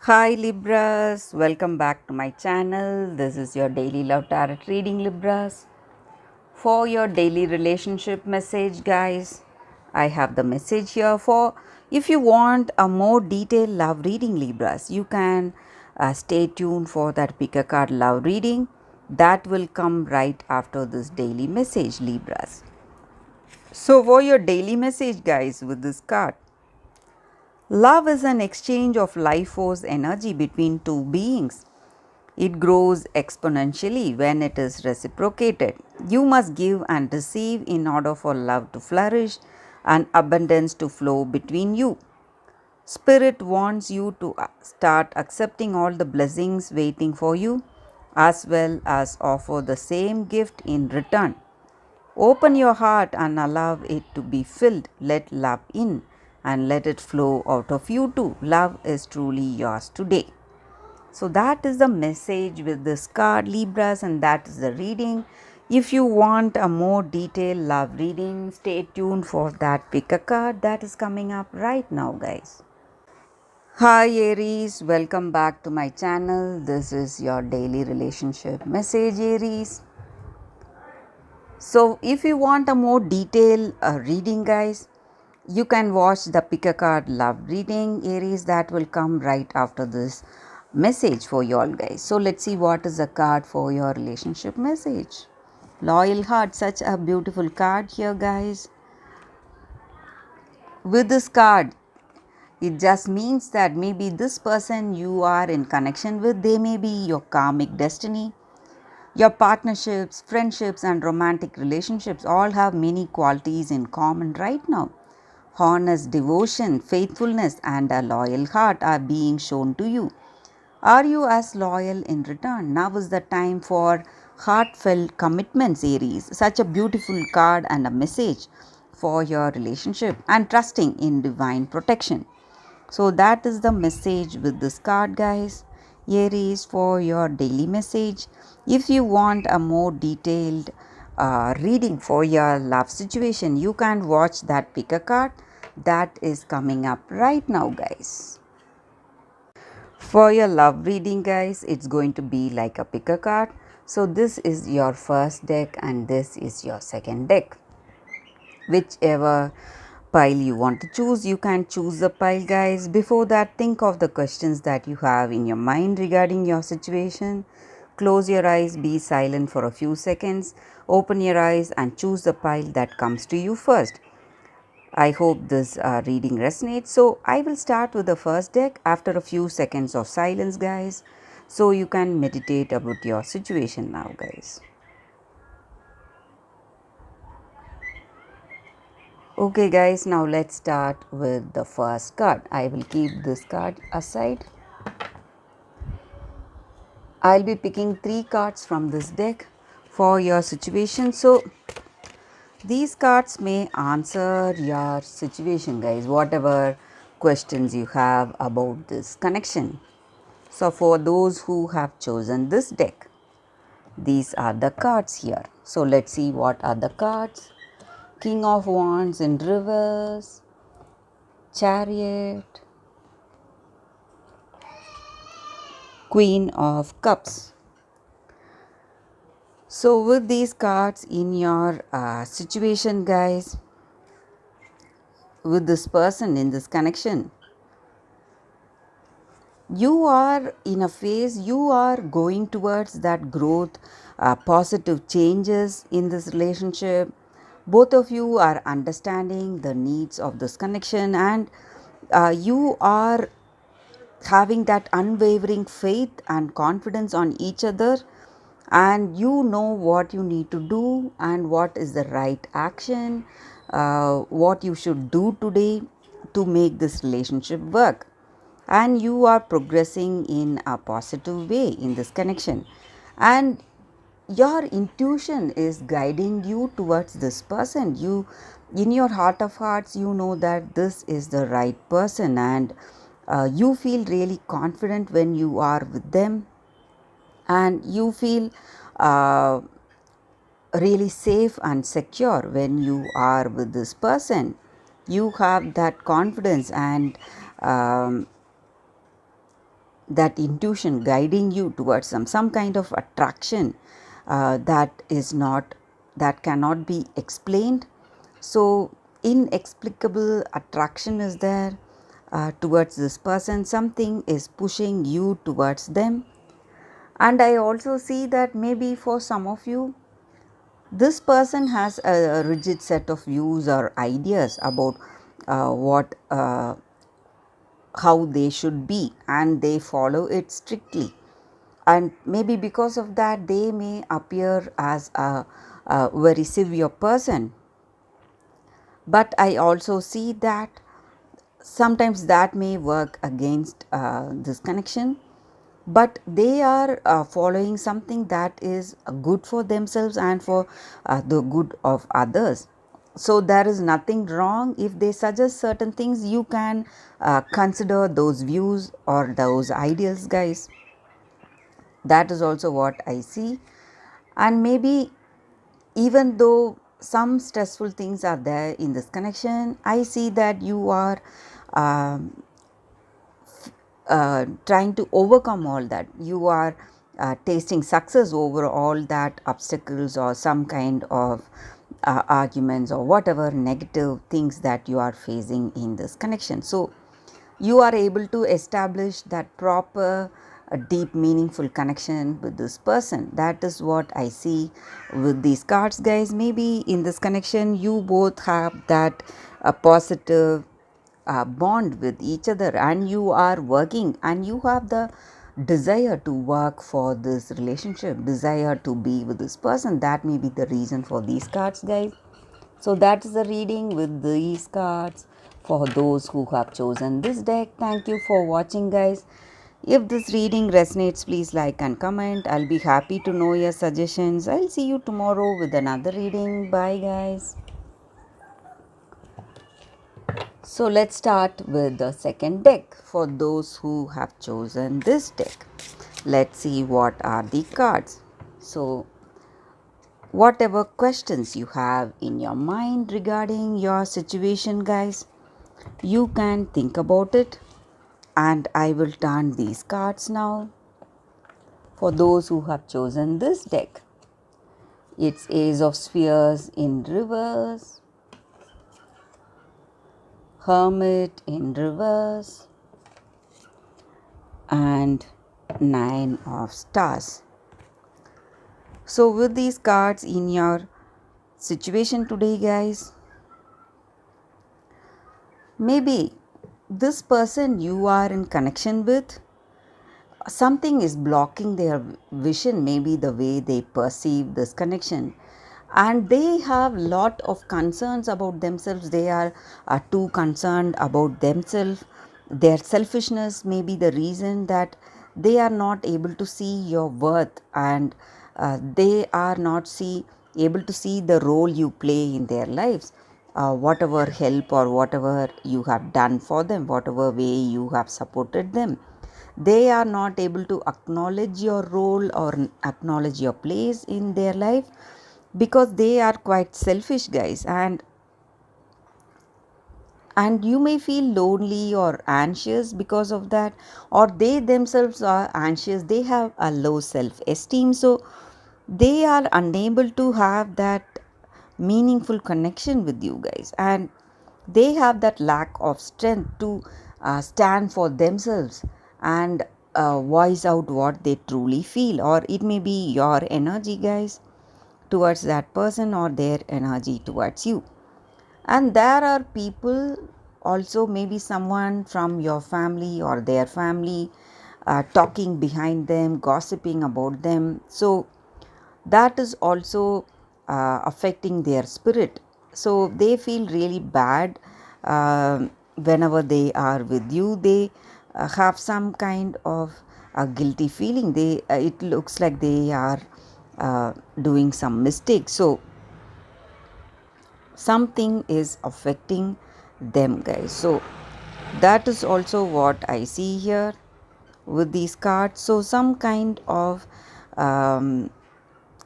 Hi Libras, welcome back to my channel. This is your daily love tarot reading, Libras. For your daily relationship message, guys, I have the message here for if you want a more detailed love reading, Libras, you can stay tuned for that pick a card love reading that will come right after this daily message, Libras. So, for your daily message, guys, with this card, love is an exchange of life force energy between two beings. It grows exponentially when it is reciprocated. You must give and receive in order for love to flourish and abundance to flow between you. Spirit wants you to start accepting all the blessings waiting for you, as well as offer the same gift in return. Open your heart and allow it to be filled. Let love in and let it flow out of you too. Love is truly yours today. So that is the message with this card, Libras, and that is the reading. If you want a more detailed love reading, stay tuned for that pick a card that is coming up right now, guys. Hi Aries, welcome back to my channel. This is your daily relationship message, Aries. So if you want a more detailed reading, guys, you can watch the pick a card love reading, Aries, that will come right after this message for you all, guys. So let's see what is the card for your relationship message. Loyal heart, such a beautiful card here, guys. With this card, it just means that maybe this person you are in connection with, they may be your karmic destiny. Your partnerships, friendships, and romantic relationships all have many qualities in common right now. Honest devotion, faithfulness, and a loyal heart are being shown to you. Are you as loyal in return? Now is the time for heartfelt commitments, Aries. Such a beautiful card and a message for your relationship and trusting in divine protection. So that is the message with this card, guys. Aries, for your daily message. If you want a more detailed reading for your love situation, you can watch that pick a card that is coming up right now, guys. For your love reading, guys, it's going to be like a pick a card. So this is your first deck and this is your second deck. Whichever pile you want to choose, you can choose the pile, guys. Before that, think of the questions that you have in your mind regarding your situation. Close your eyes, be silent for a few seconds, open your eyes and choose the pile that comes to you first. I hope this reading resonates. So I will start with the first deck after a few seconds of silence, guys, so you can meditate about your situation now, guys. Okay guys, now let's start with the first card. I will keep this card aside. I'll be picking 3 cards from this deck for your situation. So these cards may answer your situation, guys, whatever questions you have about this connection. So for those who have chosen this deck, these are the cards here. So let's see what are the cards. King of Wands in reverse, Chariot, Queen of Cups. So with these cards in your situation, guys, with this person in this connection, you are in a phase, you are going towards that growth, positive changes in this relationship. Both of you are understanding the needs of this connection and you are having that unwavering faith and confidence on each other, and you know what you need to do and what is the right action, what you should do today to make this relationship work, and you are progressing in a positive way in this connection, and your intuition is guiding you towards this person. You, in your heart of hearts, you know that this is the right person, and you feel really confident when you are with them, and you feel uh, really safe and secure when you are with this person. You have that confidence, and that intuition guiding you towards some kind of attraction that is not, that cannot be explained. So inexplicable attraction is there towards this person. Something is pushing you towards them. And I also see that maybe for some of you, this person has a rigid set of views or ideas about what how they should be, and they follow it strictly. And maybe because of that, they may appear as a very severe person. But I also see that sometimes that may work against this connection, but they are following something that is good for themselves and for the good of others. So there is nothing wrong if they suggest certain things. You can consider those views or those ideals, guys. That is also what I see. And maybe even though some stressful things are there in this connection, I see that you are um, trying to overcome all that. You are tasting success over all that obstacles or some kind of arguments or whatever negative things that you are facing in this connection. So you are able to establish that proper deep meaningful connection with this person. That is what I see with these cards, guys. Maybe in this connection you both have that positive bond with each other, and you are working, and you have the desire to work for this relationship, desire to be with this person. That may be the reason for these cards, guys. So that is the reading with these cards for those who have chosen this deck. Thank you for watching, guys. If this reading resonates, please like and comment. I'll be happy to know your suggestions. I'll see you tomorrow with another reading. Bye, guys. So let's start with the second deck for those who have chosen this deck. Let's see what are the cards. So whatever questions you have in your mind regarding your situation, guys, you can think about it, and I will turn these cards now for those who have chosen this deck. It's Ace of Spheres in reverse, Hermit in reverse, and Nine of Stars. So with these cards in your situation today, guys, maybe this person you are in connection with, something is blocking their vision, maybe the way they perceive this connection, and they have lot of concerns about themselves. They are too concerned about themselves. Their selfishness may be the reason that they are not able to see your worth, and they are not able to see the role you play in their lives. Whatever help or whatever you have done for them, whatever way you have supported them, they are not able to acknowledge your role or acknowledge your place in their life, because they are quite selfish, guys. And you may feel lonely or anxious because of that, or they themselves are anxious. They have a low self esteem, so they are unable to have that meaningful connection with you, guys, and they have that lack of strength to stand for themselves and voice out what they truly feel. Or it may be your energy, guys, towards that person, or their energy towards you. And there are people also, maybe someone from your family or their family, talking behind them, gossiping about them. So that is also affecting their spirit. So they feel really bad whenever they are with you. They have some kind of a guilty feeling. They it looks like they are doing some mistakes. So something is affecting them, guys. So that is also what I see here with these cards. So some kind of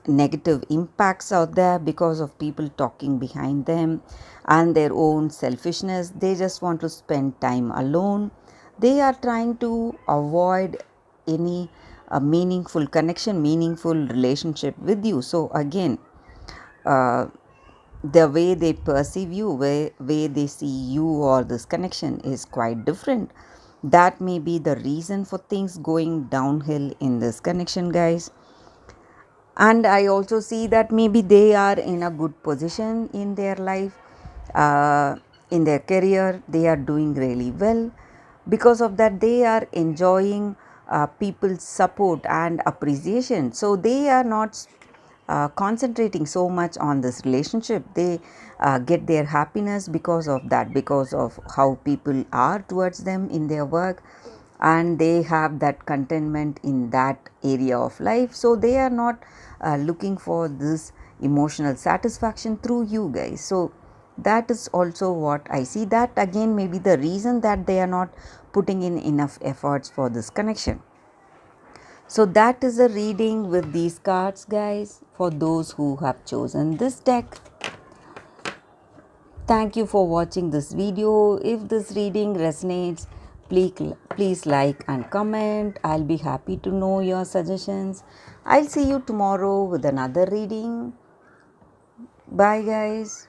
negative impacts out there because of people talking behind them and their own selfishness. They just want to spend time alone. They are trying to avoid any meaningful connection, meaningful relationship with you. So again, the way they perceive you, way they see you or this connection is quite different. That may be the reason for things going downhill in this connection, guys. And I also see that maybe they are in a good position in their life, uh, in their career they are doing really well. Because of that they are enjoying people's support and appreciation, so they are not concentrating so much on this relationship. They get their happiness because of that, because of how people are towards them in their work, and they have that contentment in that area of life. So they are not looking for this emotional satisfaction through you guys. So that is also what I see. That again may be the reason that they are not putting in enough efforts for this connection. So that is a reading with these cards, guys, for those who have chosen this deck. Thank you for watching this video. If this reading resonates, please like and comment. I'll be happy to know your suggestions. I'll see you tomorrow with another reading. Bye, guys.